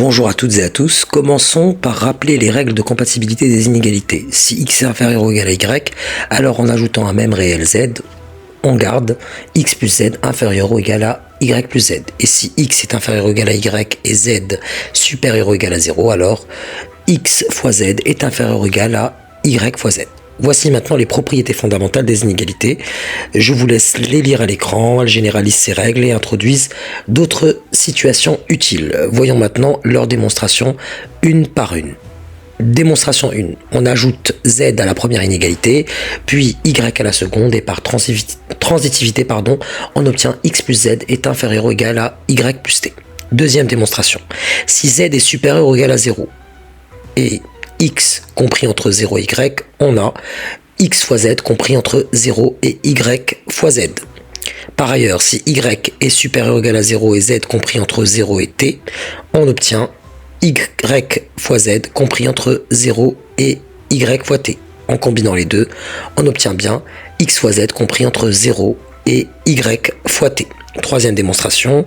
Bonjour à toutes et à tous, commençons par rappeler les règles de compatibilité des inégalités. Si x est inférieur ou égal à y, alors en ajoutant un même réel z, on garde x plus z inférieur ou égal à y plus z. Et si x est inférieur ou égal à y et z supérieur ou égal à 0, alors x fois z est inférieur ou égal à y fois z. Voici maintenant les propriétés fondamentales des inégalités. Je vous laisse les lire à l'écran, elles généralisent ces règles et introduisent d'autres situations utiles. Voyons maintenant leur démonstration une par une. Démonstration 1. On ajoute z à la première inégalité, puis y à la seconde, et par transitivité, on obtient x plus z est inférieur ou égal à y plus t. Deuxième démonstration. Si z est supérieur ou égal à 0, et x compris entre 0 et y, on a x fois z compris entre 0 et y fois z. Par ailleurs, si y est supérieur ou égal à 0 et z compris entre 0 et t, on obtient y fois z compris entre 0 et y fois t. En combinant les deux, on obtient bien x fois z compris entre 0 et y fois t. Troisième démonstration,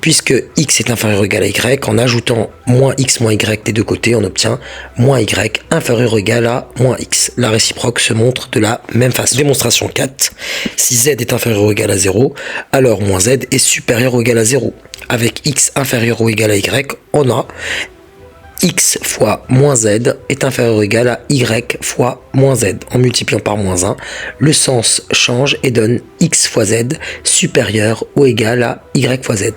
puisque x est inférieur ou égal à y, en ajoutant moins x moins y des deux côtés, on obtient moins y inférieur ou égal à moins x. La réciproque se montre de la même façon. Démonstration 4, si z est inférieur ou égal à 0, alors moins z est supérieur ou égal à 0. Avec x inférieur ou égal à y, on a x fois moins z est inférieur ou égal à y fois moins z. En multipliant par moins 1, le sens change et donne x fois z supérieur ou égal à y fois z.